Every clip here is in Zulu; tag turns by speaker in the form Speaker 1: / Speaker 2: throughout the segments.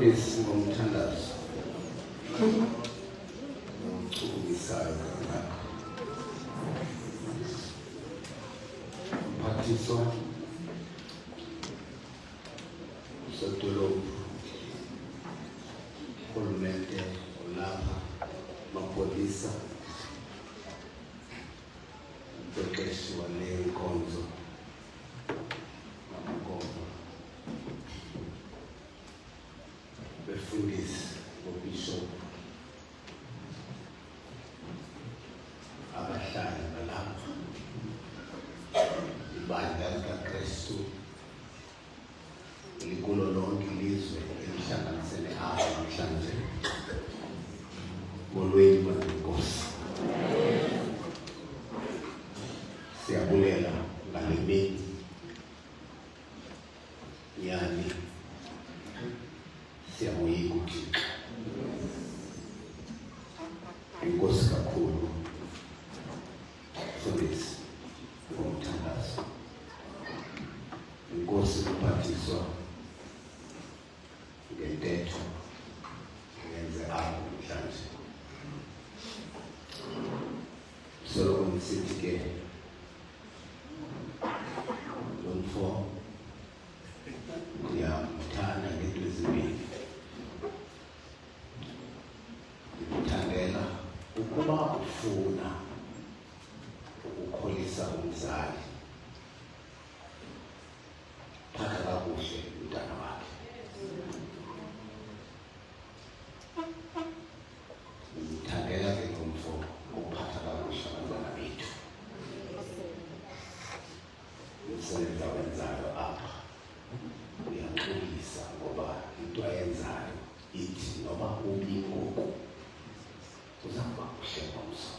Speaker 1: Mfundisi ngomthandazo uchukumisayo kangaka mphathiswa usedolophu urhulumente olapha mapolisa umqeqeshi wale nkonzo namakhoba befundisi bobishop abahlali balapha ibandla likaKristu likulo lonke ilizwe elihlanganisene apha namhlanje molweni banenkosi siyabulela ngale mini yani siyamoyika uThixo inkosi kakhulu Mfundisi ngomthandazo inkosi kuphathiswa ngentetho yenze apho namhlanje soloko nisithi ke lo mfo ndiyamthanda ngento ezimbini ndimthandela ukuba ufuna ukukholisa umzali phatha kakuhle umntana wakhe ndimthandela ke lo mfo ukuphatha kakuhle abantwana bethu umsebenzi awenzayo apha uyaxolisa ngoba into ayenzayo ithi noba ubi ngoku uzawuba kuhle ngomso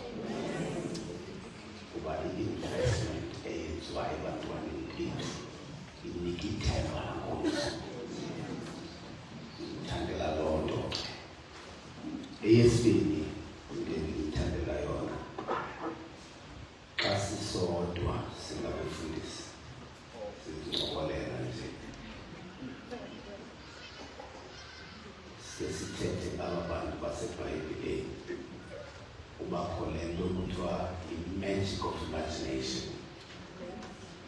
Speaker 1: kuba i-investment eyenziwayo ebantwaneni bethu inika ithemba langomso ndimthandela loo nto eyesibini into endimthandela yona xa sisodwa singabefundisi sizincokolela nje sithethe aba bantu baseBhayibhileni ubakho le nto kuthiwa i-magic of imagination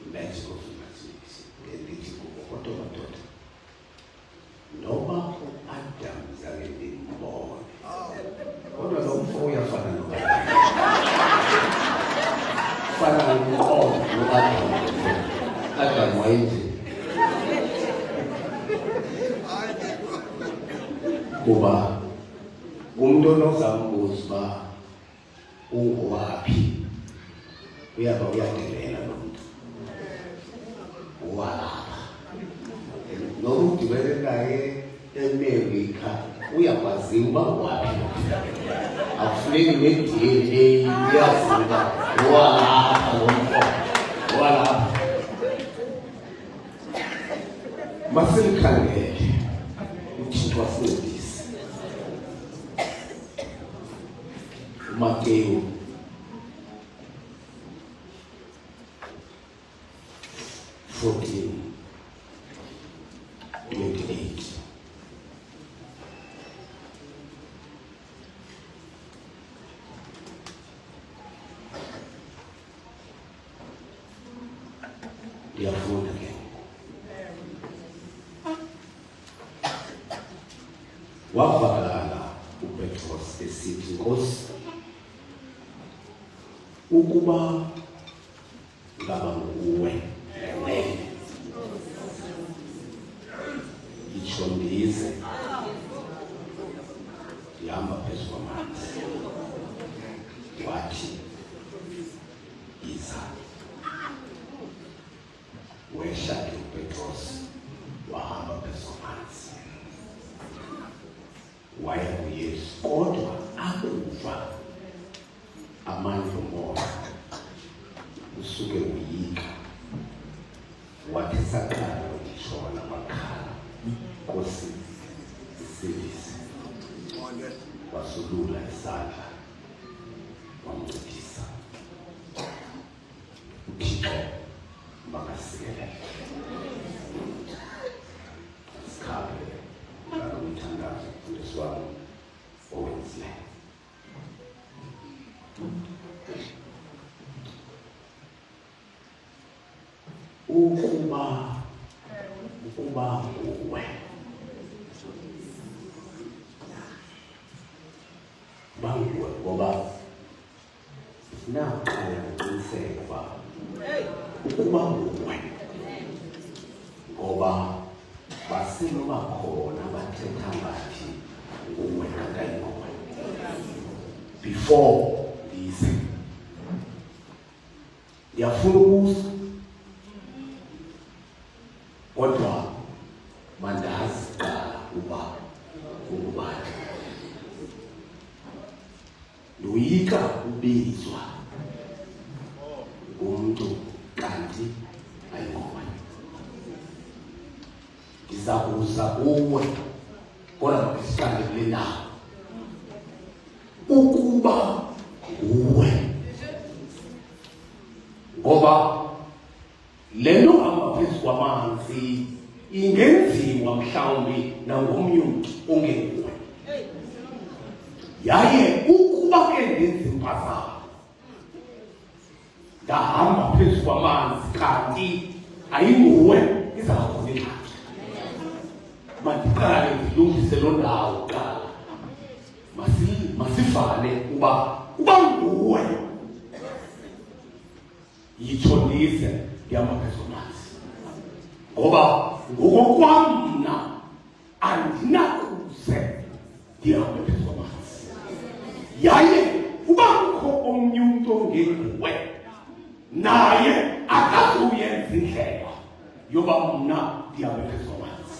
Speaker 1: i-magic of imagination ngelithi kubo kodwa madoda noba u-Adam zange ndimbone kodwa lo mfo uyafana no-Adam fana no-Adam Adam wayenje kuba umuntu onozambuza uba ungowaphi uyaba uyadelela lo muntu walapha noba udibene naye eMelika uyakwazi uba waphi akufuneki ne-DNA uyazi uba walapha lo mfo walapha masilikhangele uThixo asindise uMateyu 14:28 ndiyafunda ke wavakala uPetros esithi Nkosi ukuba ngaba nguwe ngenene itsho ndize ndihamba phezu kwamanzi wathi iza wehla ke uPetros wahamba phezu kwamanzi waya kuYesu kodwa akuva amandla omoya usuke uyika wathi saqala ukutshona makhala Nkosi isindise wasulula isandla wamncedisa uThixo makasikelele sikhabe ngalo ukuba uwe banguwe ngoba naqala ngiqiniseka ukuba uwe ngoba basinoba khona bathetha ngathi uwe kangayingowe before this ndiyafuna ukuza kodwa mandazi qala uba ungubani ndoyika ubizwa umuntu kanti ayingowe ndiza kuza kuwe kodwa makisiqale kule ndawo ukuba nguwe ngoba le nto hamba phezu kwamanzi ingenziwa mhlawumbi nangomnye umntu ongenguwe yaye ukuba ke ndenza impazamo ndahamba phezu kwamanzi kanti ayinguwe izaba khona ingxaki mandiqale ndilungise loo ndawo kuqala masivale uba nguwe yitsho ndize ndihamba phezu kwamanzi ngoba ngokokwam mna andinakuze ndihambe phezu kwamanzi yaye uba kukho omnye umntu ongenguwe naye akazuyenza indlela yoba mna ndihambe phezu kwamanzi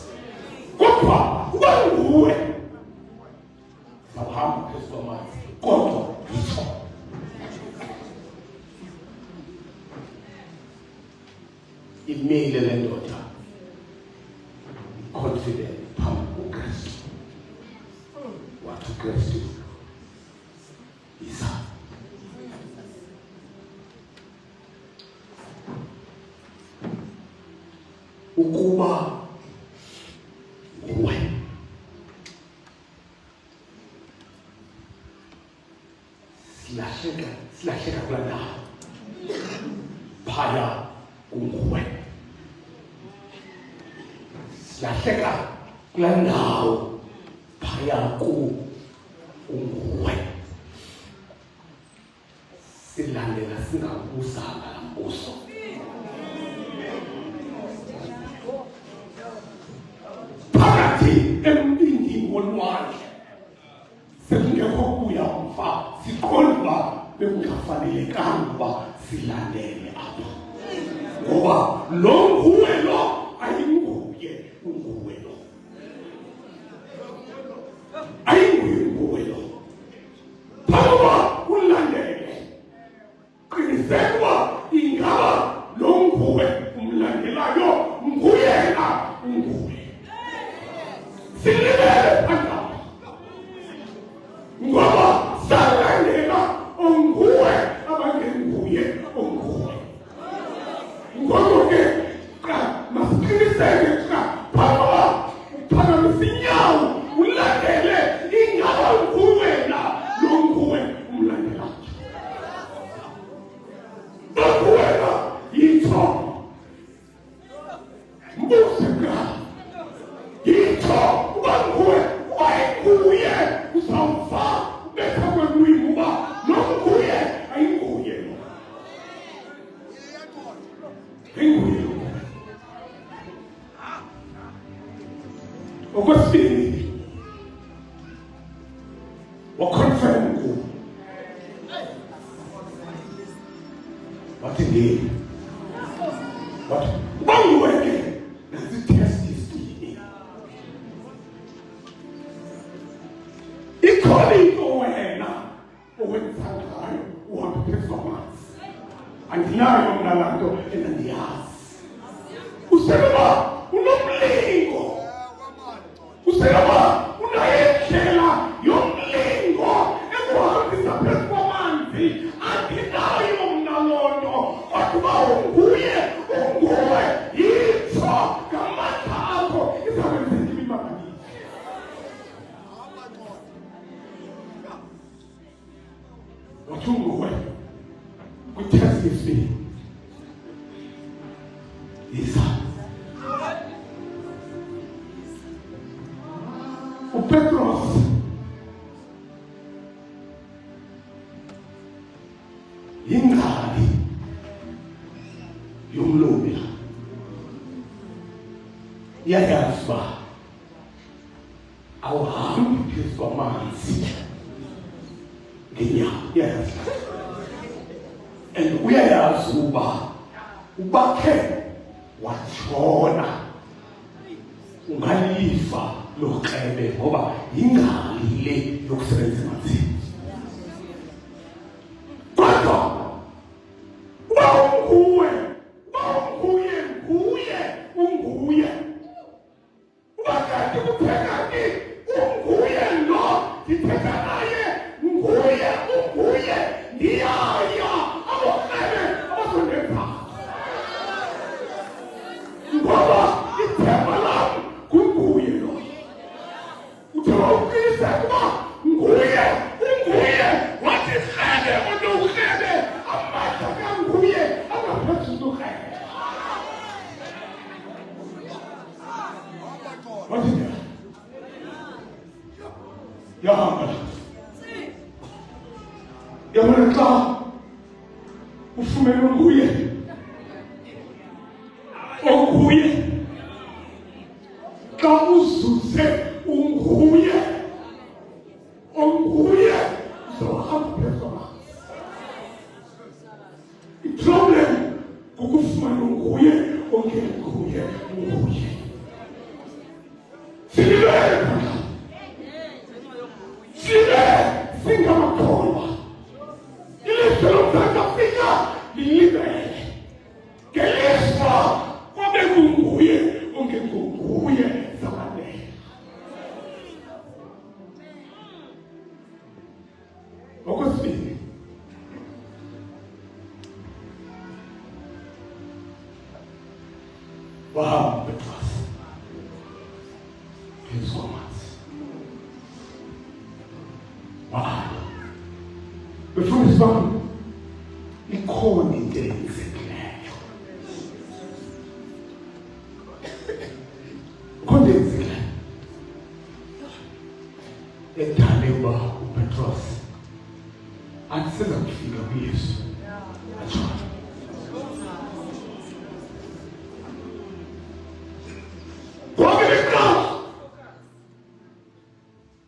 Speaker 1: kodwa uba nguwe zawuhamba phezu kwamanzi kodwa yitsho imile le ndoda confident phambi kuKristu wathi uKristu yiza ukuba nguwe silahleka kula ndawo phaya kunguwe silahleka kula ndawo phaya kunguwe silandela singabuzanga la mbuso phakathi embindini wolwandle sekungekho kuya mfa siqonda uba bekungafanelekanga uba silandele apha ngoba lo nguwe lo ayinguye unguwe lo ayinguye unguwe lo phambi ulandele qiniseka ingaba lo nguwe umlandelayo nguyena unguwe silibele phakathi ngoba salandela onguwe abangenguye onguwe ngoko ke masiqiniseke phakathi uphakamisa inyawo ulandele ingaba nguwena lo nguwe umlandelayo nguwena yitsho mbuseka yitsho uba nguwe wayinguye uzawuva ubetha kwelwimi uba lo nguye ayinguye lo ayinguye lo okwesibini waconfirm kuwo wathi ndini wathi uba nguwe ke nazithestisini ikhona into wena owenza ngayo uhambe phezu kwamanzi andinayo mna laa nto endandiyazi usenoba unomlingo usenoba unayendlela yomlingo ekuhambisa phezu kwamanzi andinayo mna loo nto kodwa unguye unguwe yitsho ngamandla akho izakwenza ndimi manganinzi wathi unguwe kwithesti yesibini uPetros ingcali yomlobi yayazi uba awuhambi phezu kwamanzi ngenyawo, yayazi. And uyayazi uba ubakhe watshona ungalifa loxebe ngoba yingali le yokusebenza emanzini. Kodwa unguye ubakade kuphekani unguye lo ndithetha naye unguye ndiyaya aboxebe abazonepha ngoba ithemba lam kunguye lo. Uthiwa uqiniseke uba unguye wathi rhebe unourhebe amandla kanguye angaphezulu urhebe. Wathi njani? Yahamba yabona xa ufumene unguye xa uzuze unguye uzohamba phezu kwamanzi. Iproblem kukufumana unguye ongenguye. Singamakholwa ilizwe loMzantsi Afrika lilibele ngelishwa kwabe kunguye ongenguye zabanele. Okwesibili, wahamba uPetros phezu kwamanzi. Befundisi bami, ikhona into eyenzekileyo. Edale uba uPetros athi seza kufika kuYesu atshona.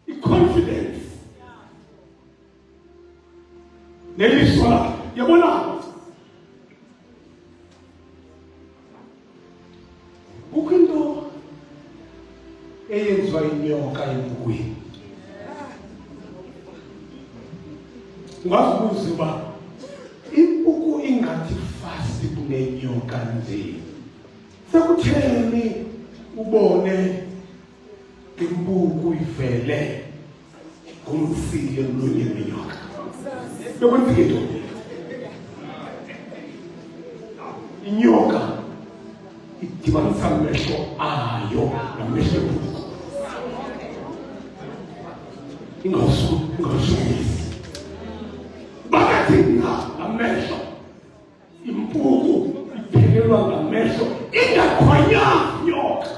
Speaker 1: I-confidence nelishwa lakhe yabona kukho into eyenziwa inyoka embukwini. Ungazibuza uba impuku ingathi fasti kunenyoka nje, sekutheni ubone impuku ivele ngumsile emlonyeni wenyoka? Bekwenzeke ntoni? Inyoka idibanisa amehlo ayo namehlo empuku. Ingawushukumisi bakathi amehlo impuku iphelelwa ngamehlo ingakhwanyanga inyoka.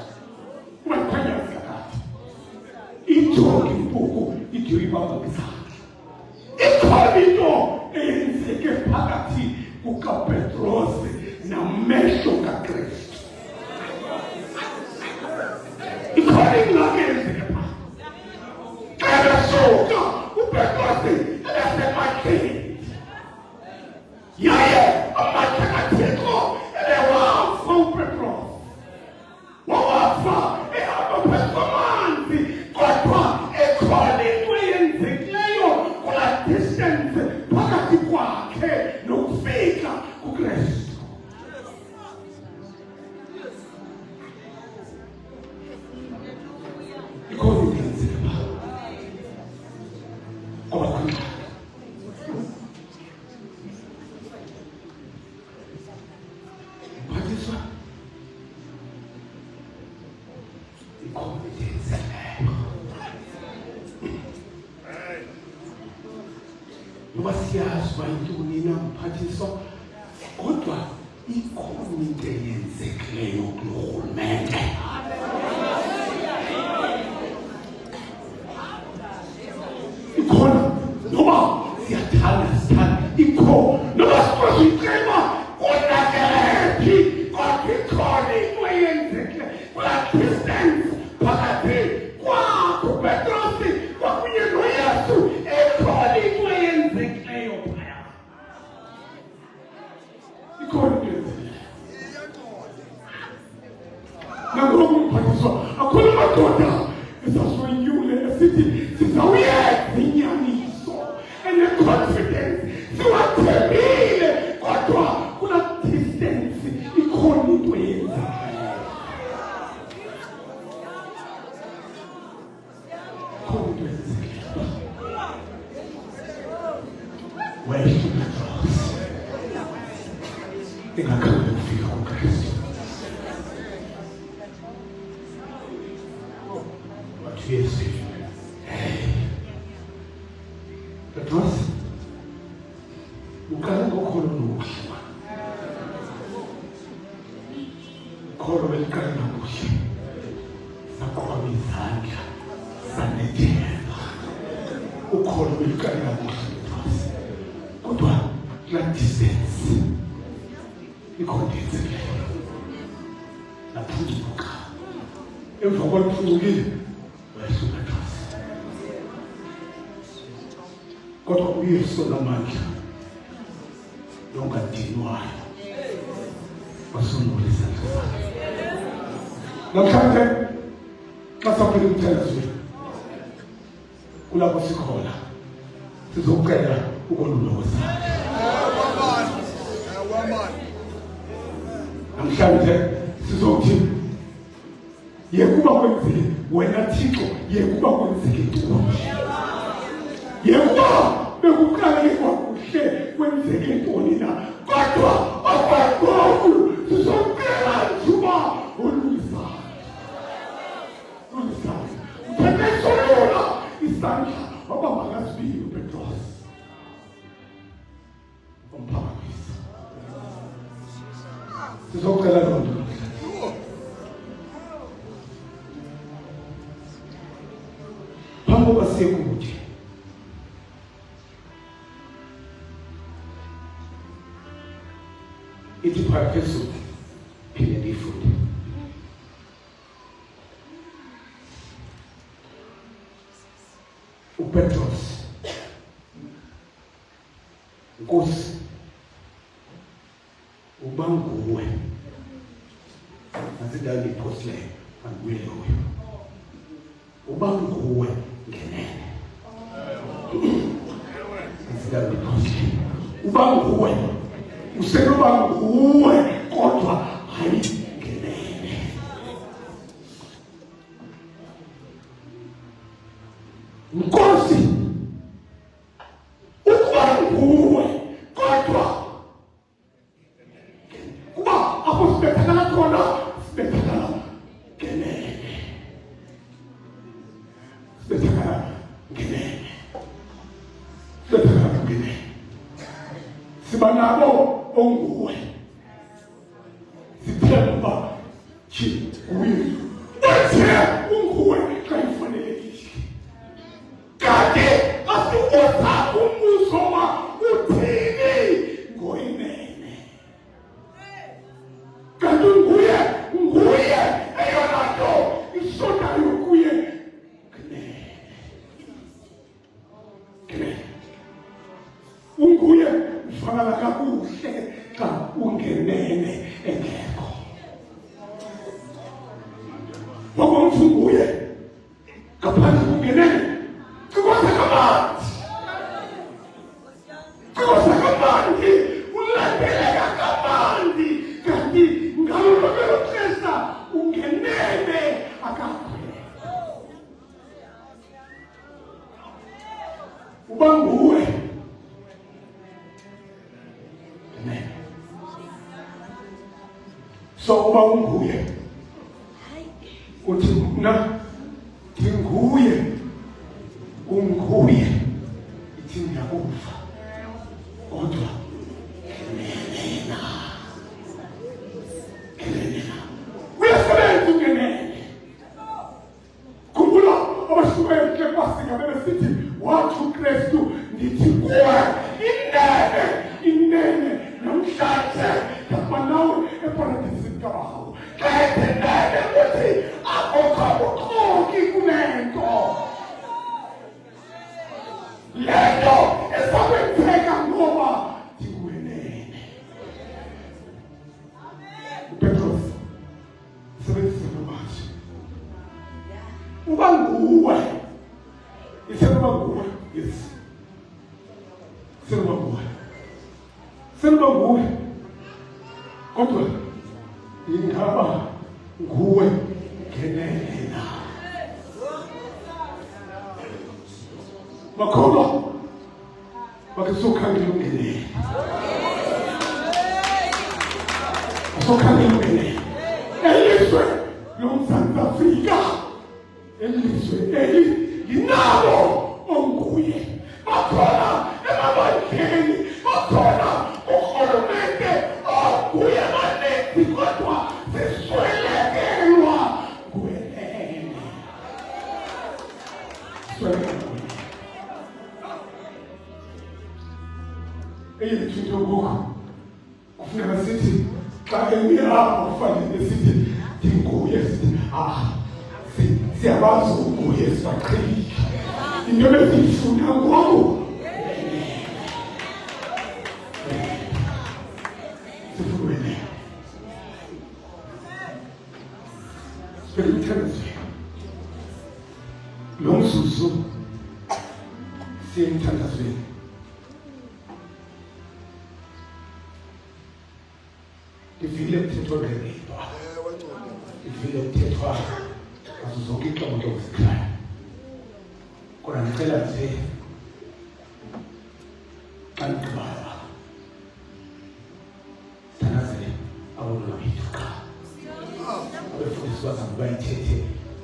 Speaker 1: Ungakhwanyanga kakade ijonge impuku idiribamba ngesandla. Ikhona into eyenzeke phakathi kukaPetros namehlo kaKristu. Ikhona ingxaki eyenzeke phakathi. Ebesuka uPetros ebesemakheni yaye amathe kaThixo ebewafa uPetros. Wawafa ehamba phezu kwamanzi, kodwa ekhona into eyenzekileyo kulaa distance phakathi kwakhe nokufika kuKristu. Ikhona into eyenzeke phaa ngoba kunjalo. Mphathiswa, ikhona into eyenzekileyo. Noba siyazi uba yintoni na mphathiswa, kodwa ikhona into eyenzekileyo kulo rhulumente. ikhona noma siyathanda ikhona noma sikwazicela kunakelephi kodwa ikhona into eyenzekile kula-distance phakathi kwakho Petrosi kwakunye noYesu ekhona into eyenzekileyo phaya ikhona into eyenzekileyo nangoku mphathiswa akhona amadoda esasonyule esithi sizawuyenza inyaniso ene-confidence siwathembile kodwa kula distance ikhona into eyenzekileyo ikhona into eyenzekileyo wayesho Petrosi engakhange kufika kuKristu Yesu Petrosi ukhala ngokholo nokuhle kholo belikhala nokuhle saqhwaba izandla sanethemba ukholo belikhala nokuhle Petrosi kodwa la distance ikhondenzile laphuzuka emva kwaphuzukile kodwa uYesu namandla longadinwayo wasungula izandla zakhe namhlanje xa saphela umthelazweni kulapho sikhona sizokucela ukolulokwa namhlanje sizokuthi yekuba kwenzeke wena Thixo yekuba kwenzeke ntoni yekuba bekuqale kwakuhle kwenzeke ntoni na kodwa abantu sizocela thuba oluzayo uthekesolola isandla wabamangazibili uPetrosi umphakamisa sizocela loo nto phambi sekude ithi phakaphezulu phinde ndifunde uPetrosi Nkosi uba nguwe asidali iphosile anguye loyo uba nguwe ngenene asidali iphosile uba nguwe usenoba nguwe kodwa hayi ngenene Nkosi ukuba nguwe kodwa kuba apho sibethakala khona sibethakala ngenene sibethakala ngenene siba nabo onguwe sithemba Thixo uye wathe unguwe xa ifanelekile kade asikuza umbuzo wa uthini ngoyinene kanti nguye eyona nto ishotayo kuye ngenene unguye ufakala kakuhle xa ungenene engekho wakwamfunguye ngaphandle kungenene cikosa kamanzi ulandeleka kamanzi kanti ngalo lelo xesha ungenene akakho uba nguwe so uba unguye uthi mna ndinguye unguye ithi ndiyakufa kodwa ngenena uyasebenza ungenene khumbula abashumayeli ke kwasika bebesithi wathi Kristu ndithi kuwe inene namhlanje kama nawe eparadisini kabawo xa ethenene ukuthi akukho kunento lento esakwenzeka ngoba ndiwenene. Petros sebenzisa manje uba nguwe isenoba nguwe yes senoba nguwe kodwa ingaba nguwe ngenene na bakholwa bakesokhangela ungenene asokhangela ungenene elizwe loMzantsi Afrika elizwe eli linalo onguye bakhona emabandleni bakhona urhulumente onguye manenzi kodwa siswelekelwa nguwenene eyethinto ngoku kufuneka sithi xa emnyama kufanele sithi ndinguye sithi siyabazi unguye sibaqhelile into beziyifuna ngoku sifunwene sibelithandazwe lo mzuzu siyemthandazweni ivile mthethwa ngerepa ivile mthethwa kazo zonke inhlobo zekhaya kodwa ngicela nje xa nigqibayo thandazele abantwana bethu qha abefundisi bazange bayithethe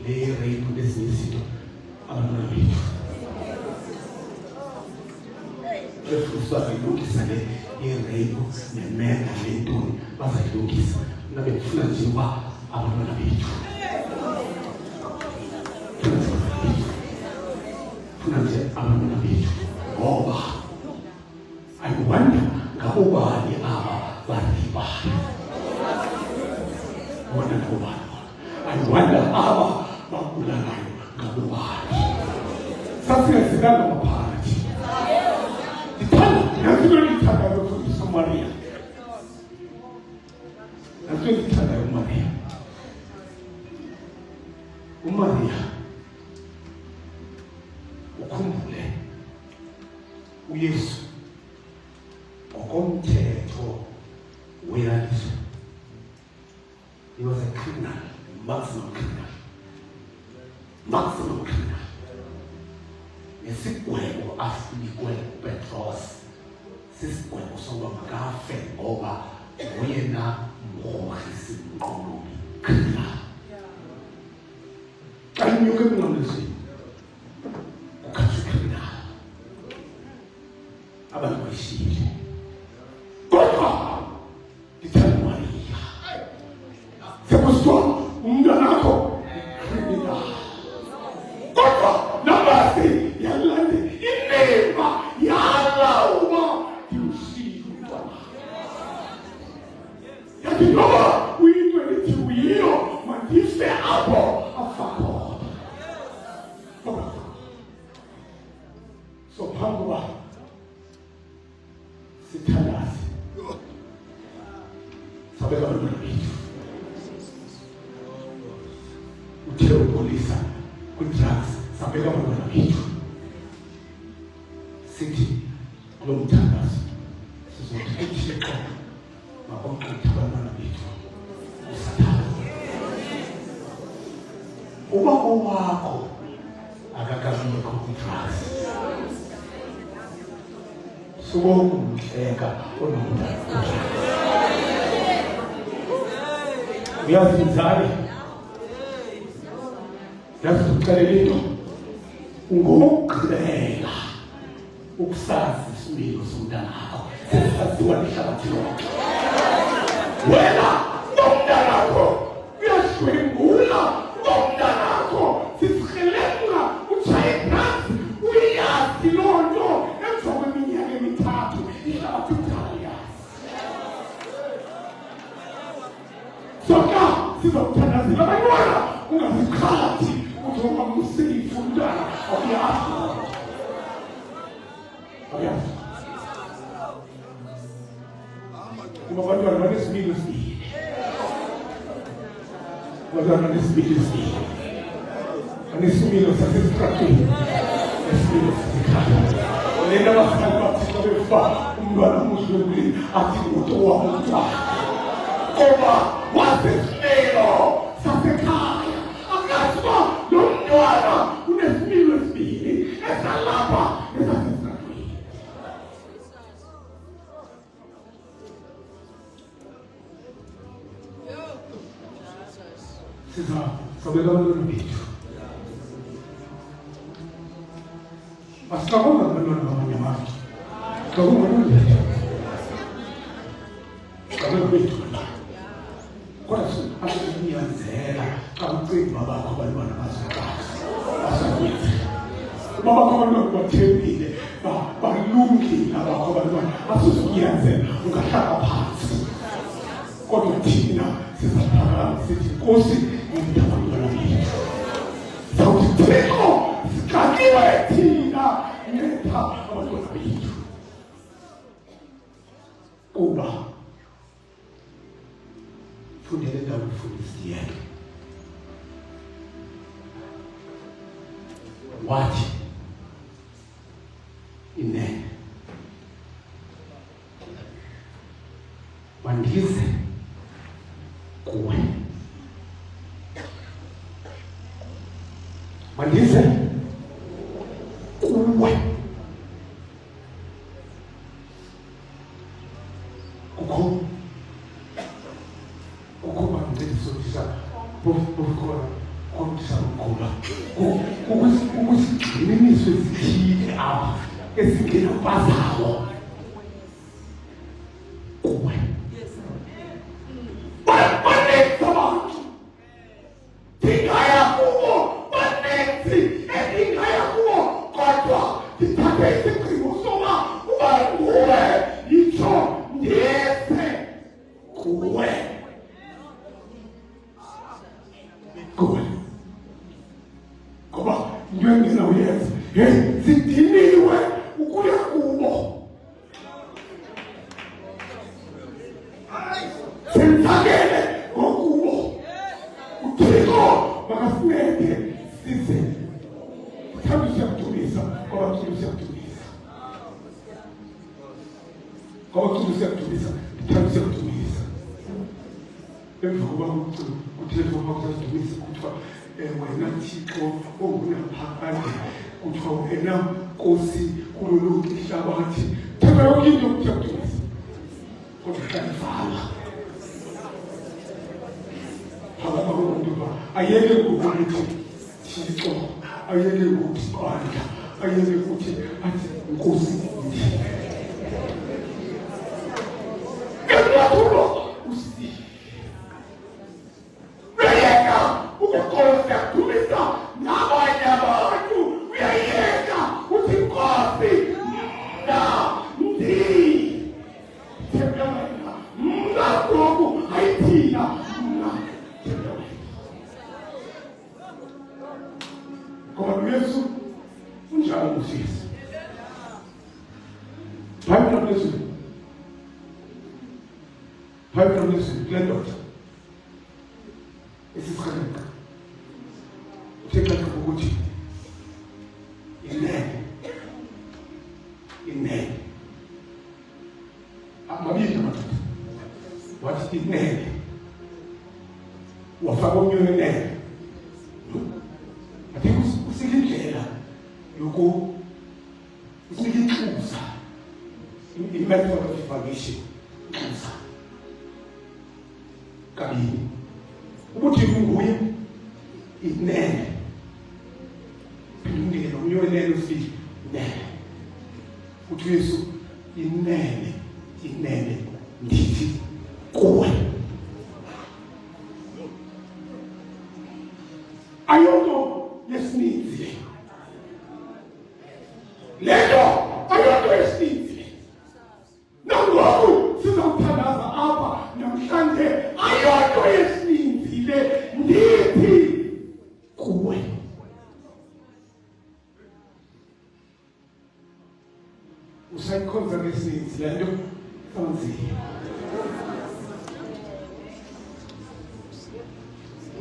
Speaker 1: le repu lezinye izinto abantwana bethu abefundisi bazayilungisa le yerepu nemenda lentoni bazayilungisa nabe ndifuna nje uba abantwana bethu funa nje abantwana bethu ngoba ayiwanda ngabobani aba baribayo wona ngabobani ayiwanda aba babulalayo ngabobani sasingasikanga maphakathi ndithanda nazinto ndithandayo mfundisi uMaria nazinto ndithandayo uMaria ukhumbule uYesu ngokomthetho weyaliso he was a criminal, maximum criminal nesigwebo afinikwe Petros sisigwebo sokuba makafe ngoba ngoyena mrhorhisi mqolobi criminal xa inyuke emnqamlezweni kukhatshwa criminal abantu bayishiyile kodwa ndithanda uMaria sekusithiwa umntanakho criminal kodwa nabasi yalande inema yalawa ndiwushiyile umntwana yathi noba uyinto elithi uyiyo mandife apho afakho so phambi uba sithandaze sabeka abantwana bethu uthe upolisa kwi-drugs sabeka abantwana bethu sithi kulo mthandazo sizothi uThixo mabaxuthe abantwana bethu usathana uba owakho akakabikho kwi-drugs sukumhleka onomntana uyazi mzali yazi ukuxelela into ngokugqibela ukusazi isimilo somntanakho sesisaziwa lihlabathi lonke wena nomntanakho uyashwengula nomntanakho sisihelenga utshaye phansi uyazi loo nto Uma abantwana banesibili esibili. Abantwana banesibili esibili. Banesimilo sasesitratweni. Nesimilo sasekhaya. Lena abazali bathixo befa umntwana muhlweni athi nguto wamntwana. Ngoba wasesimilo sasekhaya. Akazi uba lo mntwana unesimilo esibili esalapha esasesitratweni. Sabela abantwana bethu. Asicabanga abantwana bamanye abantu. Sicabanga abantwana bethu. Sicabanga bethu. Kodwa asikunyanzela xa ucinga babakho abantwana bazokwazi. Bazokwenza. Babakho abantwana bathembile, balungile abakho abantwana. Asikunyanzela ungahlala phansi. Kodwa thina sizaphakama sithi Nkosi ngipha abantwana bethu. Zawuthi Thixo siqakiwe thina ngipha abantwana bethu. Kuba fundele ndawo ifundisiyeke. Wathi inene mandize kuwe. Mandize kuwe. Kukho bandisothisa bokukhona kodisa ukuba ukusigxininiso esithile apha esingena bazawo kuwe. Banenzi abantu ndingaya kuwo, banenzi endingaya kuwo, kodwa ndithathe isigqibo soba uba nguwe yitsho ndiyese kuwe. Kuwe. Ngoba into endizawuyenza, sidiniwe ukuya kubo. Senzakele ngokubo. Uthixo makasincede size. Uthanda usiyakudumisa, ngoba uthixo usiyakudumisa. Ngoba uthixo usiyakudumisa, uthanda usiyakudumisa. Emva koba uthixo makasiyakudumisa kuthiwa wena Thixo ongunaphakade, kuthiwa wena Nkosi kulo lonke ihlabathi. Thenga yonke into yokudumisa. Kodwa hlala. Phakathi komuntu ayeke ukuthi Thixo, ayeke ukuthi bandla, ayeke ukuthi athi Nkosi ndini. Ngelwathulo usithi uyayeka ukukhonza kumisa nabanye abantu. Uyayeka uthi Nkosi mna ndini. Themba wena mna ngoku ayithina mna. Ngoba Yesu unjalo uSisi. Phakathi kwesu. Phakathi kwesu lendoda. Isikhangeka. Utheka ukuthi inene. Amabili amadoda. Wathi inene. Wafaka umnyoyo inene. Ati usikindlela yoko usikindluza imethod of evaluation uza kabili ukuthi kunguye inene phindela umnyoyo inene usifike inene uthi Yesu inene ndithi kuwe. Ayonto yesininzi lento ayonto yesininzi. Nangoku sizawuthandaza apha namhlanje ayonto yesininzi ndithi kuwe. usayikhonza ngesinzi lento onzima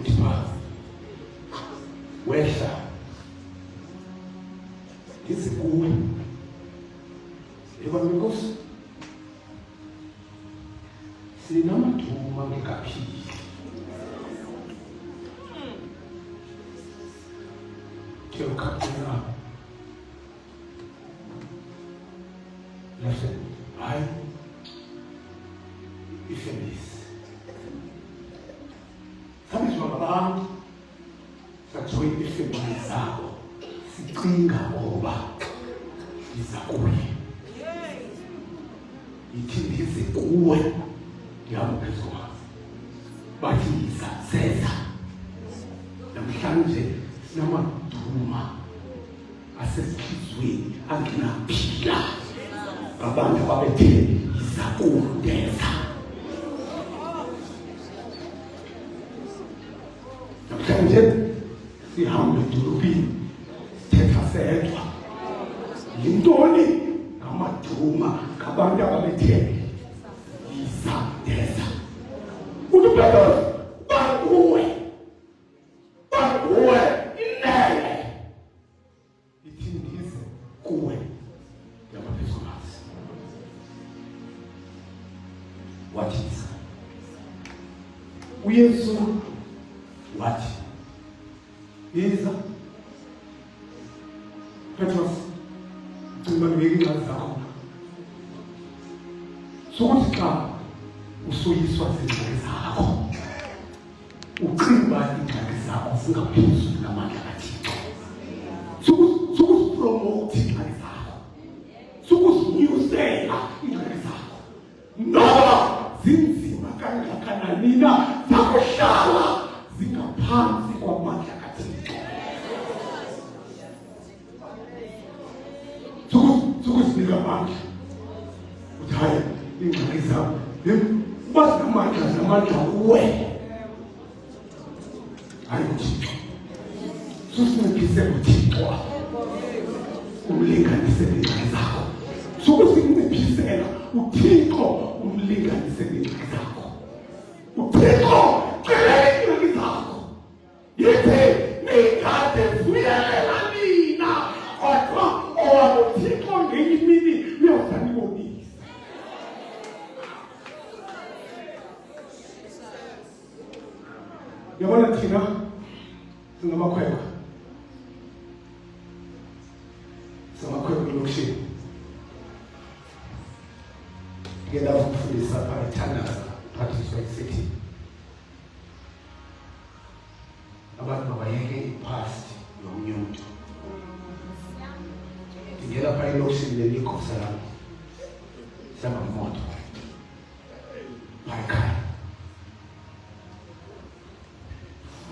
Speaker 1: uthi wehla izikuwe eba Nkosi sinamathuba ngekaphili ke ukaptena listen hayi ifemis sabizwa ngabantu sakuzoyi ifemis zabo sicinga ngoba iza kuye ithi ndize kuwe yamphezulu bathi izaseza namhlanje sinamaduma asesizweni angenaphila abantu ababethe izakundeza namhlanje sihambe edolobhini sithetha sedwa yintoni ngamaduma ngabantu ababethe izakundeza uthi brother bakuwe inene ithi ndize kuwe yabaphezulu wathi uYesu wathi yiza Petros ucimbaleke ingxaki zakho sokuthi xa usoyiswa zingxaki zakho ucimba ingxaki zakho zingaphezulu namandla kaThixo sokuzipromote ingxaki zakho sokuzinyusela ingxaki zakho noba zinzima kangakanani na zakuhlala zingaphansi kwamandla kaThixo sokuzinika amandla uthi hayi ingxaki zakho bazinamandla uwe hayi uThixo susinciphise uThixo umlinganise ingxaki zakho sokusinciphisela uThixo umlinganise ingxaki zakho uThixo cela ingxaki zakho yethe nekade vuyelela mina kodwa owakuThixo ngenye imini uyawuzanibonisa yabona thina singamakhwekwe lokishini ngenda ukufundisa pha eThandaza Patricia City abantu babayeke ipast yomnyundo ngenda pha elokishini lelikhosa lami sihamba ngemoto ekhaya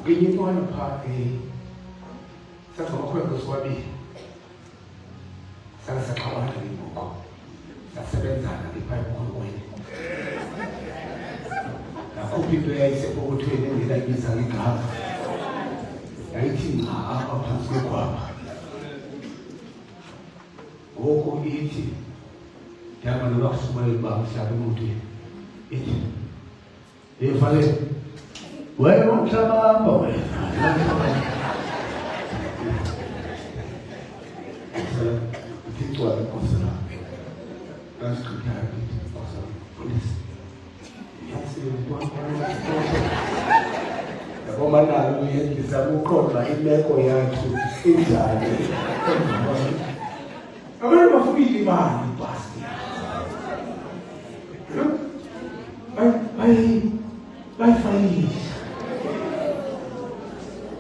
Speaker 1: ngenye intwana pha sathi amakhwenkwe siwabili saxabana ngemuko sasebenzana ngepha emkhwenkweni nakhupha into yayisepokothweni engenayibiza ngegama yayithi apha phansi kwekwapha ngoku ithi ndihamba noba kusumayeli uba mhlaba emotweni ithi evaleni wena umhlaba apha wena Ticwala kosana asikhuthayo kosana polisi yabona nalo uyendisa ukuqonda imeko yakhe injani abantu bafukile imali basi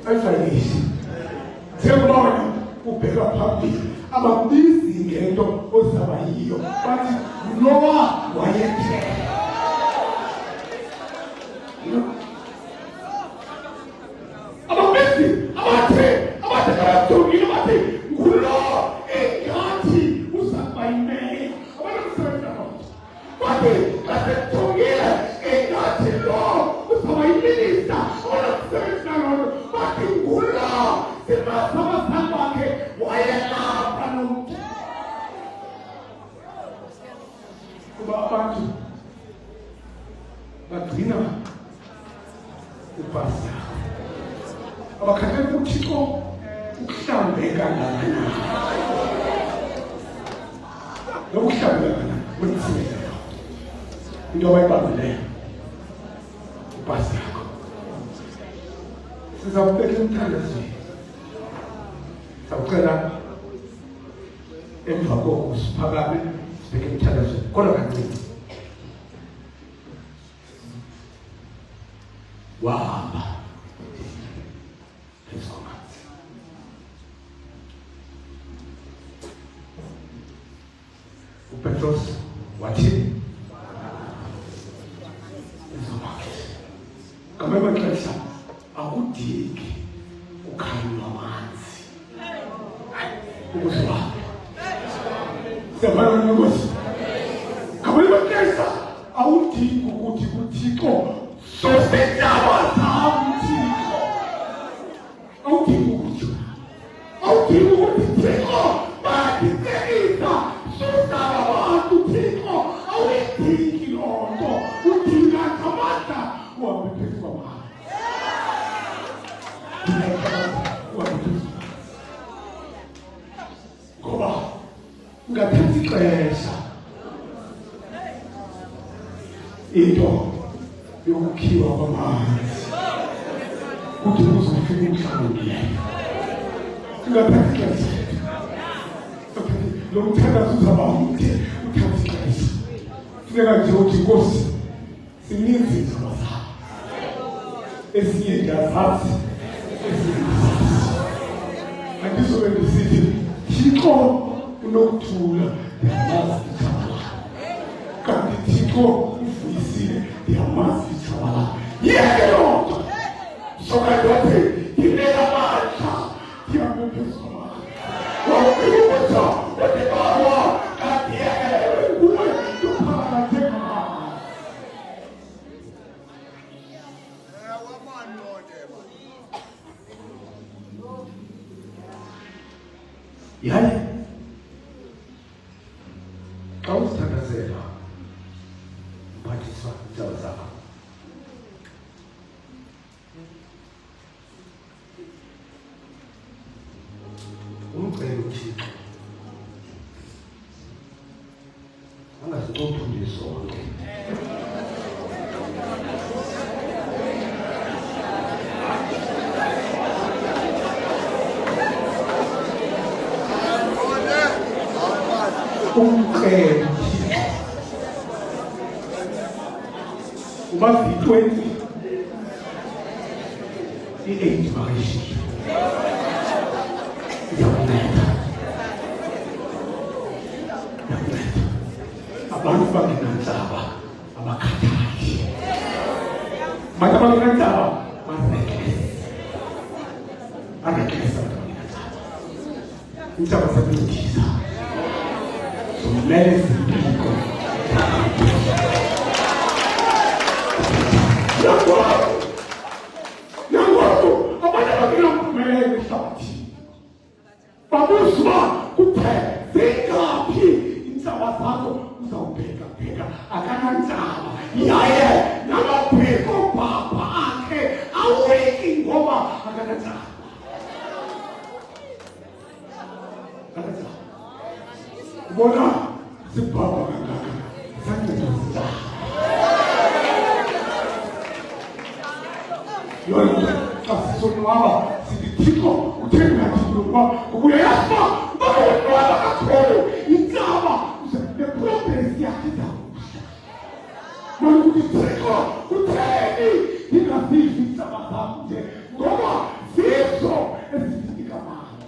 Speaker 1: bayifayisha siyabona ubheka phambili ababizi ngento ozaba yiyo bathi Noah wayethe ababizi abathe karatongile bathi ngulo engathi uzaba yimeya abantu kusebenza bathi karatongile engathi lo uzaba yiminista abantu kusebenza bathi ngulo sebasaba bakhe wayelapha abantu bagcina upasa abakhathele uThixo ukuhlambeka kangakanani lokuhlambeka kangakanani kwemisilela into abayibambileyo upasa yakho sizawubeka emthandazweni sawucela emva koko siphakame sibheke emthandazweni kodwa kancane wahamba ezomanzi uPetros wathi ezomanzi kambe maxesha akudiki ukhanywa amanzi ukuzwa sebana nokuthi kambe maxesha awudiki ukuthi kuThixo sosendaba Thixo awudingi ukuthi Thixo bakithekisa sosaba bantu Thixo awudingi lonto udinga amandla wabephezu kwabantu ngoba ngathatha ixesha into yokukhiwa kwamanzi kuthi kuzofika umhlawumbileyo singathatha ixesha lo mthandazo uzaba mude uthatha ixesha funeka nje uthi Nkosi sininzi izinto zakho ezinye ndiyazazi andizobe ndisithi Thixo unokuthula ndiyamazi ithabala kanti Thixo uvuyisile ndiyamazi ithabala yeke loo nto sokandothi ndinela amandla ndihambe phezu kwabantu wawubibuza udibawa kanti ewe nguwe ndophakathi ekhaya yaye xa uzithandazela uphathiswa iindawo zakho umcela uThixo angazicophundi zonke umcela uba yi-20 i-8 bakayishilo iyakunceda abantu bangenantsaba abakhathali abantu abangenantsaba bareklesa abantu abangenantsaba intsaba sabiyothiza somele zimpiko nangwabo abantu abangenampumelelo ehlabathini babuzwa kuthe zingaphi intsaba zakho uzawubheka akanantsaba yaye namaphiko baba akhe aweki ngoba akanantsaba bona sibhaba kangaka sanceda sinjani yonke xa sisonwaba sithi Thixo utheni ngathi ngoba ubuyayafa bayonwaba kakhulu intsaba neprogress yakhe zakuhla malokuthi Thixo utheni ndingazivi intsaba zakho nje ngoba zizo ezinika amandla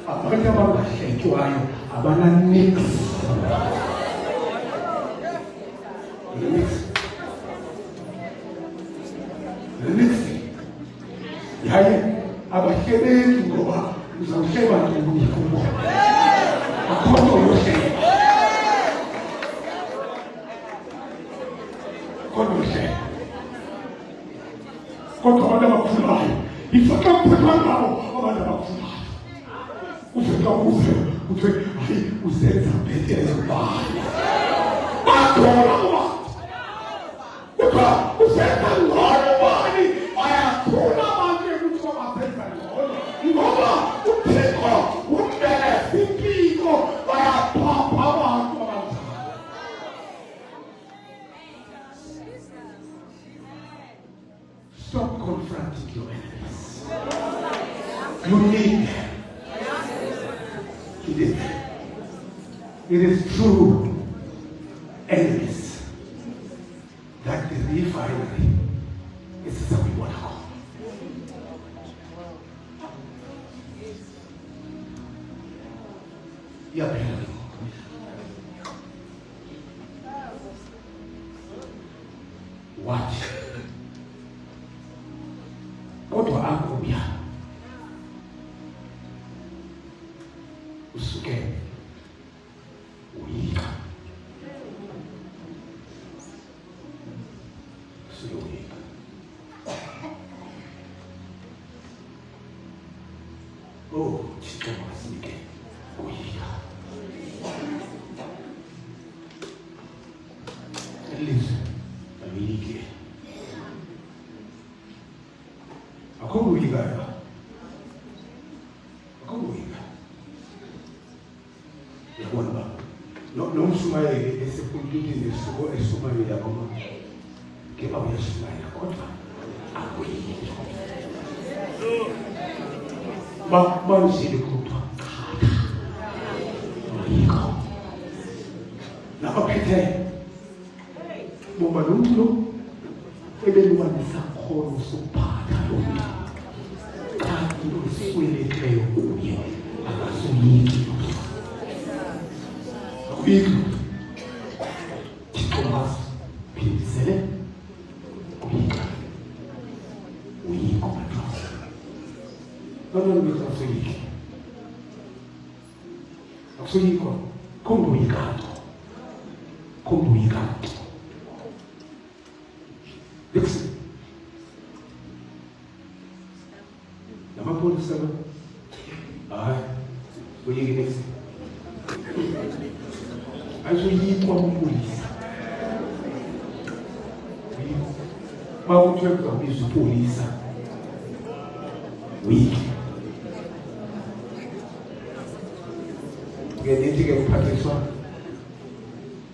Speaker 1: abantu abangahletywayo abananix yaye abahleleki ngoba uzawuhleba ntoni kubo akhono yohleba kodwa abantu abakhulayo ifaka kuphepha ngawo abantu abafunayo. Ufika uze uthi hayi uzenza bhetele bani. Bakhola uba uzenza ngcono bani ayakhula abantu ukuthi babenza ngcono ngoba uThixo umbele impiko bayaphapha abantu abanjalo. Stop confronting your enemies. You need them. It is true enemies that the refinery is a water. Yeah, watch. Kodwa akubya. Usuke uyika. Usuke uyika. Oh, Thixo masinike uyika. Elizwe ayike. Akho uyika. Yabona lo mshumayeli esepuntini lesuko eshumayela ngoba ke bayashumayela kodwa akuyini banjile kodwa uyiko naphethe bomba lo ebeluwanisa khona usuphatha lo kanti usweleteyo kuye akasuyiki Thixo masiphindisele uyika uyiko matrasi nonke ngisafuyike akusuyiko kunguyikato Dixon namapolisa hayi uyike Dixon azoyikwa umpolisa bakuthiwe kuzawubiza upolisa uyike ngenithi-ke kuphathiswa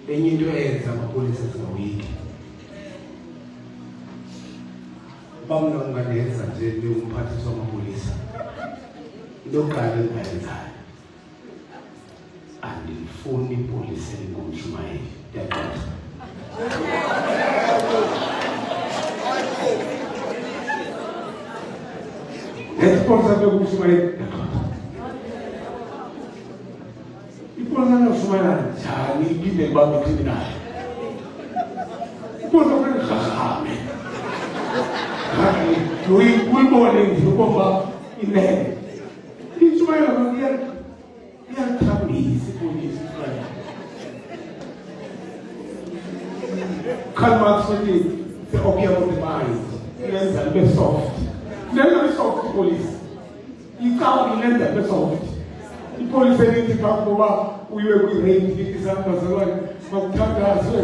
Speaker 1: enye into eyenza amapolisa zingawuyiki bamna ungandenza nje beumphathiswa amapolisa into yokuqala engayenzayo andifuni ipolisi elingumshumayeli ndiyaqonda nesipolisa bengumshumayeli ndiyaqonda ipolisa linoshumayela njani iphinde libambe ikriminali ipolisa kwenirhahame uyibone nje ukuba inene ishumayela iyalithambisa ipolisi ifana Karl Marx said the opium of the mind lenza libe soft lenza soft ipolisi icala lenza libe soft ipolisi elithi ngoba uyiwe kwi-rape izambazalwane bakuthandazwe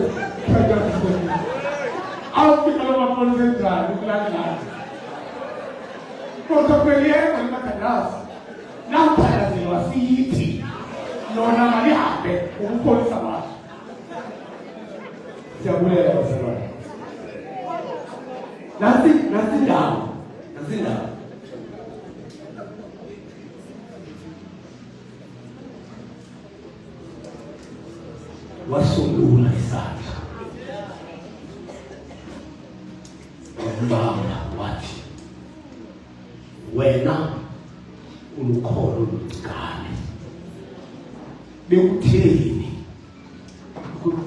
Speaker 1: awufika lo mapolisi enjani kulandlana kodwa kweliyenza limathandaza namphalazelwa siyithi lona malihambe ukupolisa basho siyabulela bazalwane nasi ndawo wasungula isandla wambamba wathi wena ulukholo lucikane bekutheni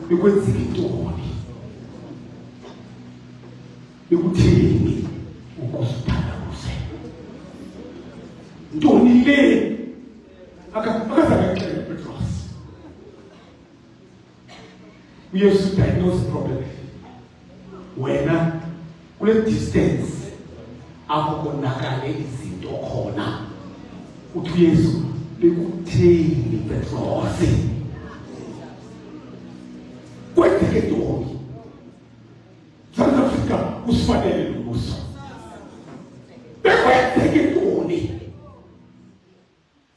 Speaker 1: bekwenzika intoni bekutheni ukuzithandabuze ntoni le akazakexela Petros uyesu diagnose the problem wena kule distance akukonakale izinto khona uthi uYesu bekutheni Petros kwenzeke ntoni South Africa usifanele lomuso bekwenzeke ntoni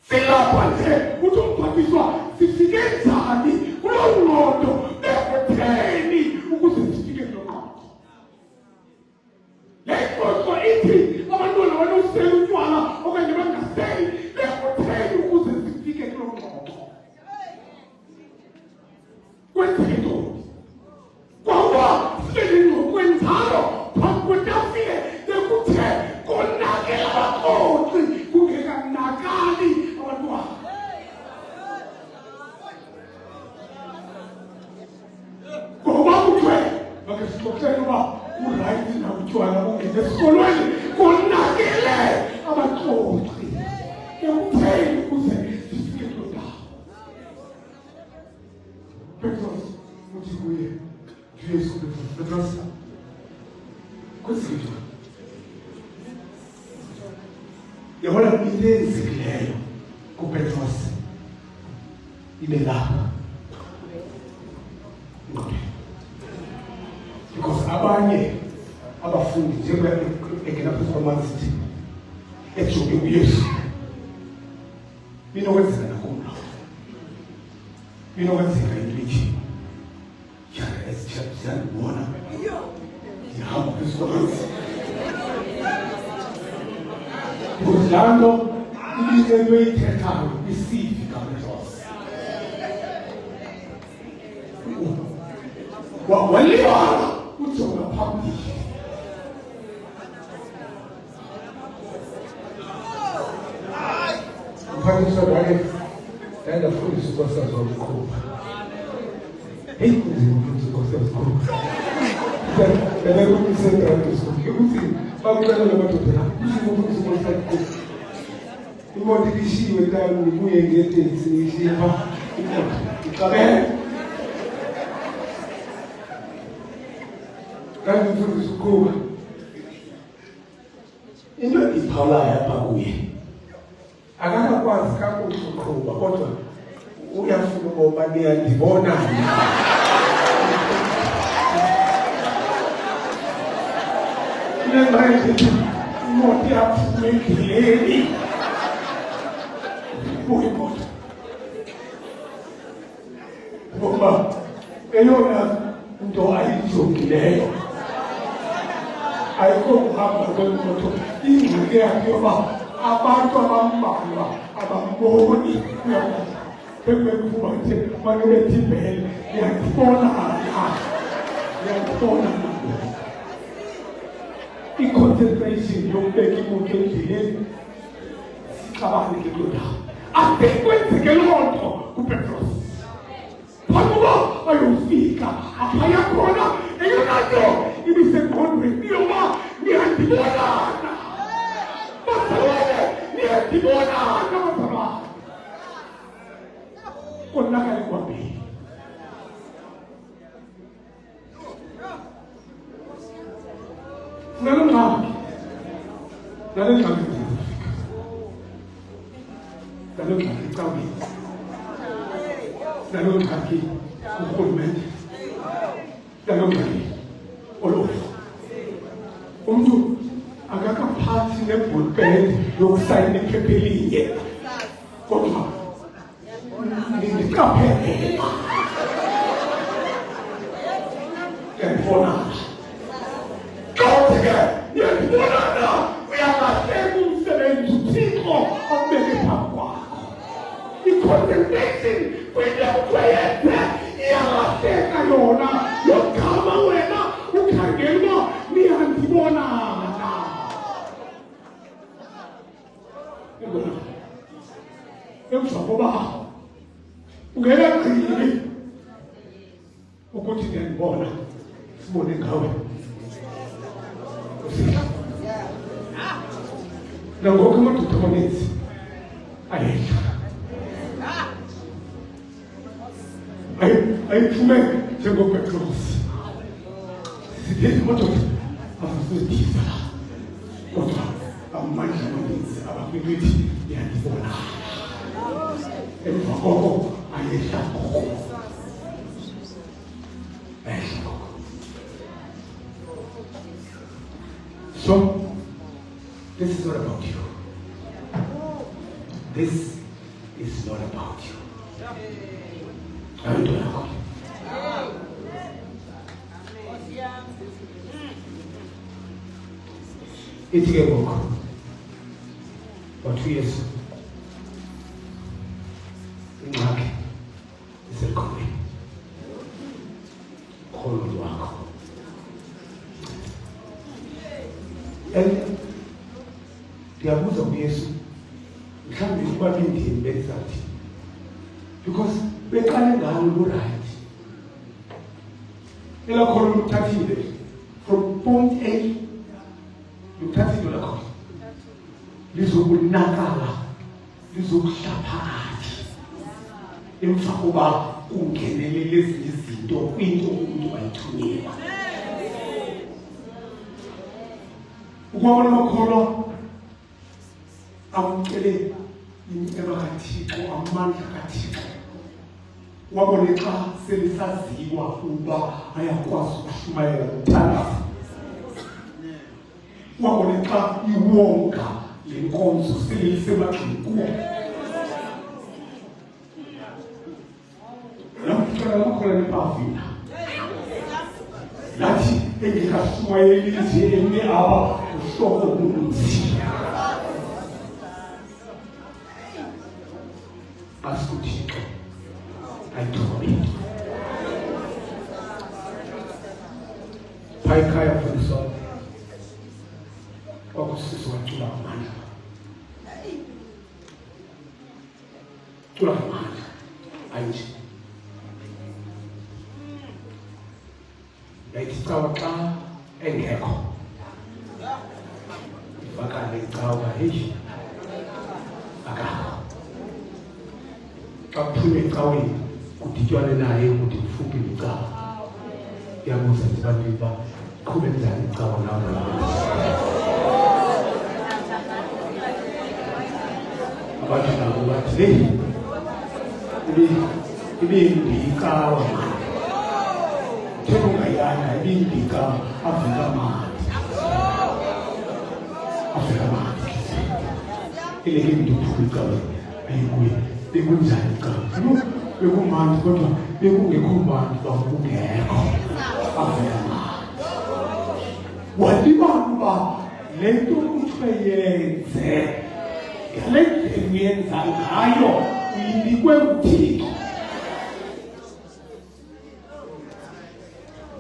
Speaker 1: selapha nje uthi umphathiswa sifike njani kulo ngqondo bekutheni ukuze sifike kulo ngqondo lekhoso ithi abantwana banosela utywala okanye bangaseli bekutheni ukuze sifike kulo ngqondo kwenzeke ntoni kwaba selingqokwenzalo phambi kwetafile bekuthe konakela abaxoxi kungekanakali abantwana ngoba kuthiwe bakhe sixoxele uba urayithi na utywala ungene esikolweni konakele abaxoxi bekutheni ukuze sifike kulo ndawo Petros uthi kuye Yesu Petros kwenzeke yabona into eyenzekileyo kuPetros ibe lapha because abanye abafundi njengoba engena phezu kwamanzi ejonge uYesu binokwenzeka nakumlo binokwenzeka into ithi siyabona yahamba phezu kwamanzi Kuzlando ilizwe loyithethayo isivi kaPetros walibala ujonga phambili Mphathiswa wakhe yayingafundisa ukwasazi wakuqhuba heyi kunzima ufundisa ukwasazi wakuqhuba belekumisedradiso ukuthi bakucela lamadoda kunzima ufundisa ukwasazi wakuqhuba imoto ilishiwe ntani ngibuye ngeteksi ngiyishiye pha imoto iqabele kanti mfundisi ukuqhuba into iphawulayo apha kuye akakakwazi kakuhle ukuqhuba kodwa uyafuna ngoba niyandibona nengayithi imoto yaphuma endleleni uyimoto ngoba eyona nto ayijongileyo ayikho kuhamba kwemoto ingxaki yakhe yoba abantu abambalwa abamboni bekwekuba nje banobethi ibhele ndiyandibona i-concentration yokubeka imoto endleleni sixabane ke kuloo ndawo ade kwenzeke loo nto kuPetros phambi ayofika aphaya khona eyona nto ibisengqondweni yoba niyandibonana bazalwane niyandibonana bazalwane konakale kwambili nalongxaki ecawini nalongxaki urhulumente nalongxaki olofu umntu akakaphathi nebhulpen yokusayina iphepha elinye kodwa ndiqaphele ndiyandibonana kodwa ndiyandibonana uyalahleka umsebenzi uThixo awubeke phambi kwakho i-concentration kwindawo kweyenze iyalahleka yona yogama wena ukhangela uba niyandibonana emva koba ungekagqili ukuthi ndiyandibona sibone ngawe nangoku amadoda amaninzi ayehla ayiphume njengoPetros sitheni amadoda azazidisa kodwa amandla amaninzi abakwithi yandibona emva koko ayehla koko So this is not about you. This is not about you. I don't know. It's a book for 2 years. Mark is a coming. Call on work. And the abuse of Jesus can be quite in that. Because we can't go right. They are calling 30 days. From point A, you 30 dollars. This will be Nakala. This will be Shapat. In Fakuba, Unkenele, listen, don't win to me. Ukubona makholwa amkele imicebo kaThixo amandla kaThixo wabona xa selisaziwa ukuba ayakwazi ukushumayela ngomthandazo wabona xa iwonga lenkonzo selisemagxini kuwo namhlanje makholwa nepavina lathi engikashumayeli nje emi aba uhloko kunzima asikuthixo ayithobile phaykhaya mfundisi kwakusisi wacula amandla cula amandla ayinje yayithi cawa xa engekho ifakane cawa heyi akakho xa kuphume ecaweni kudityanwe naye ukuthi kufuphi necawa yabuza ndibantwini uba qhube njani icawa nawo abantu nabo bathi leyi ibindiyicawa theko ungayana ibindika avela amanzi eleke into uphume ecaweni ayikuye bekunjani icawa bekumandi kodwa bekungekho mandi bakungekho avela amanzi walibala uba le nto kuthiwe yenze ngale ndlela uyenza ngayo uyinikwe nguThixo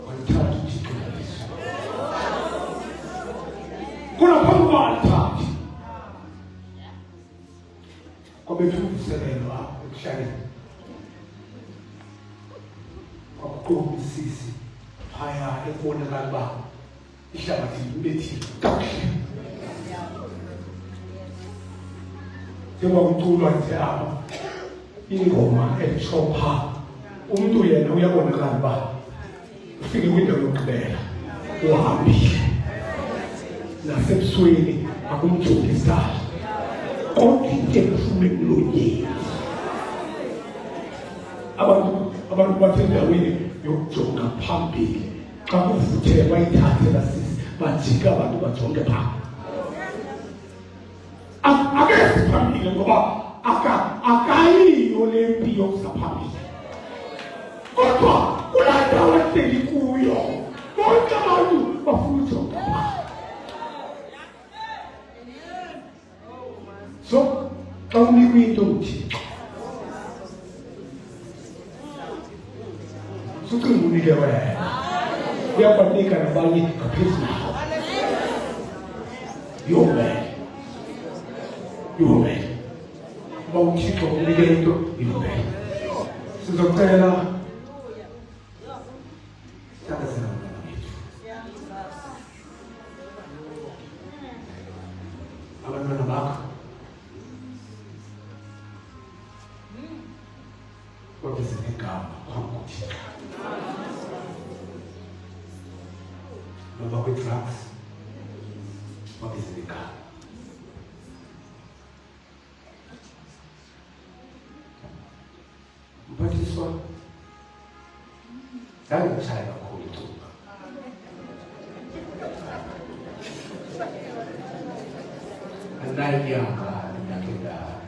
Speaker 1: walithatha uThixo laliso kuna phambi uba alithathe kwabethuvuselelo apho ekuhlaleni kwakuqoba isisi phaya ekubonakala uba ihlabathi libethile kakuhle njengoba kuculwa nje apha ingoma elitsho phaa umntu yena uyabonakala uba ufike kwindawo yokugqibela uhambile nasebusweni akumjongisana kodwa into ekufume emlonyeni abantu bathe endaweni yokujonga phambili xa kuvuthe bayithathe basisi bajika abantu bajonge phaa akezi phambili ngoba akayiyo le mpi yokuza phambili kodwa kulaa ndawo ehleli kuyo bonke abantu bafuna ujonga phaa so xa unikwe into nguThixo sucinga unike wena uyabanika nabanye ngaphezu nawo yomele uba uThixo unike into yomele sizocela thakazela mntwana wethu abantwana bakho babize negama phambi koThixo noba kwi-drugs wabiza igama. Mphathiswa, ngangitshaya kakhulu icuba. Andayinyanga ndakhe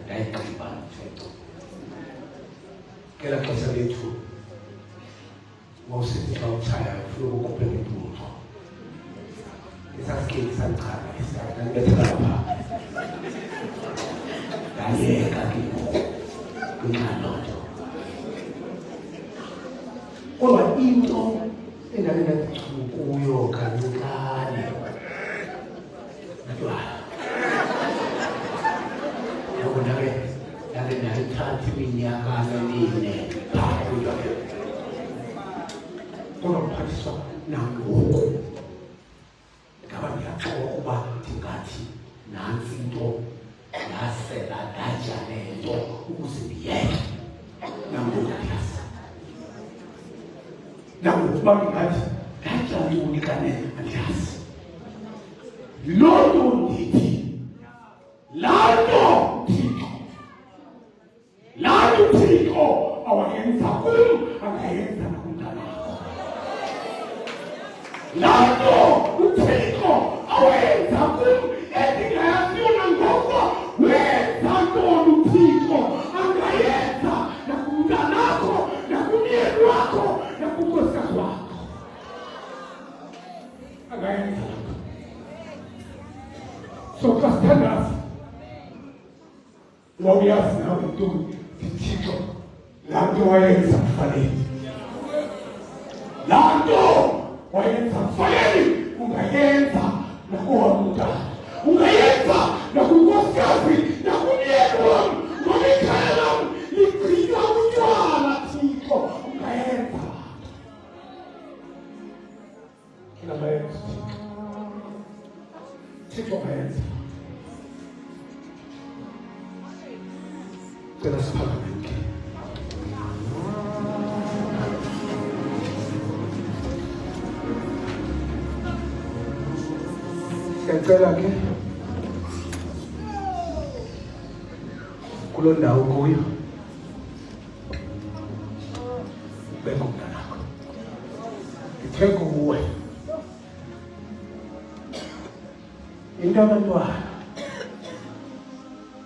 Speaker 1: ndayigqiba nje. Ngela xesha lethu wawusithi xa utshayayo ufuna ukukhuphela impumlo. Isasikeli salichana ndandibetheka lapha. Ndayeka ke kunxa loo nto. Kodwa into endake ndazichuma kuyo kancane utywala. Yabo ndake ndayithatha iminyaka emine phaa kutywala. Kodwa mphathiswa nangoku ngaba ndiyaxoka ukuba ndingathi nantsi into yasela ndatya nento ukuze ndiyeke. Nangoku ndiyazi. Nangoku uba ndingathi ndatya ntoni kanene andiyazi. Loo nto ndithi laa nto Thixo, laa nto Thixo awayenza kum angayenza nakumntanakho. Laa nto uThixo awayenza kum endingayaziyo nangoku wenza ntoni uThixo angayenza nakumntanakho, nakumyeni wakho, nakunkosikazi wakho. Angayenza loo nto. So xa sithandaza wawuyazi nawe ntombi Thixo laa nto wayenza mfaneni. Laa nto wayenza mfaneni ungayenza nakowamntana, ungayenza nakunkosikazi, nakumyeni wam, ngoba ikhaya lam ligqitywa butywala. Thixo ungayenza ungayenza Thixo ungayenza. Cela siphakame. Siyacela ke kuloo ndawo kuyo ubeke umntanakho. Ndithe kuwe into abantwana,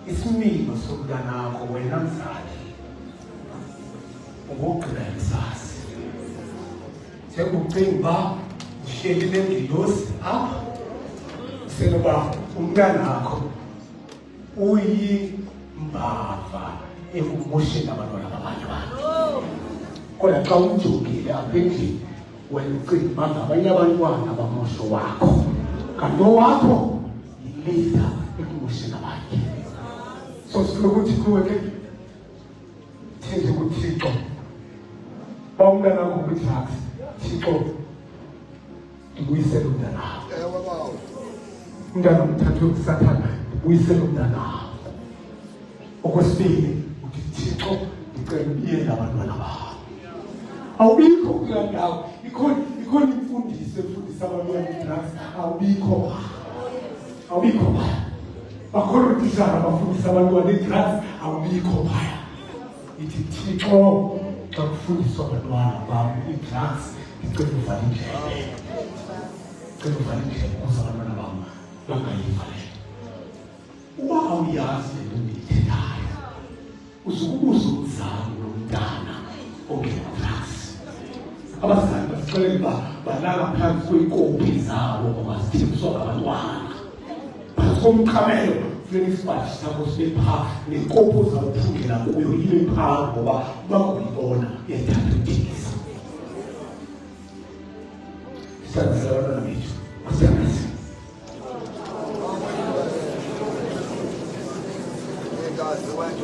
Speaker 1: isimilo somntanakho wena mzali ungogqira imisasi. Njengokucinga uba uhleli nengilosi apha senoba umntanakho uyimbava ekumosheni abantwana babanye abantu. Kodwa xa umjongile apha endlini wena ucinga uba ngabanye abantwana abamosho wakho, kanti owakho yilida ekumosheni abanye. So sifuna ukuthi kuwe ke thenze kuThixo ba umntanakho kwidrugs. Thixo ndibuyisele umntanakho. Umntana umthathwe kuSathana, ndibuyisele umntanakho. Okwesibili uthi Thixo ndicela ubiyele abantwana bakho. Awubikho kulaa ndawo, ikhona imfundiso efundisa abantwana i-drugs. Awubikho phaya. Bakhona ootishara abafundisa abantwana i-drugs, awubikho phaya. Ithi Thixo xa kufundiswa abantwana bam i-drugs, ndicela uvala indlebe. Ndicela uvala indlebe ukuze abantwana bam bangayiva le. Uba awuyazi le nto ndiyithethayo, uzukubuza umzali nomntana ongena-drugs. Abazali basixelela uba balala phantsi kweekopi zabo ngoba zithengiswa ngabantwana. Phantsi komqamelo funeka isipaji sakho sibe phaa, nekopi ozawuphungela kuyo ibe phaa ngoba uba kuyibona iyayithanda ukuthengisa. Sisandazela abantwana bethu, masiyangasi.
Speaker 2: Guys, the white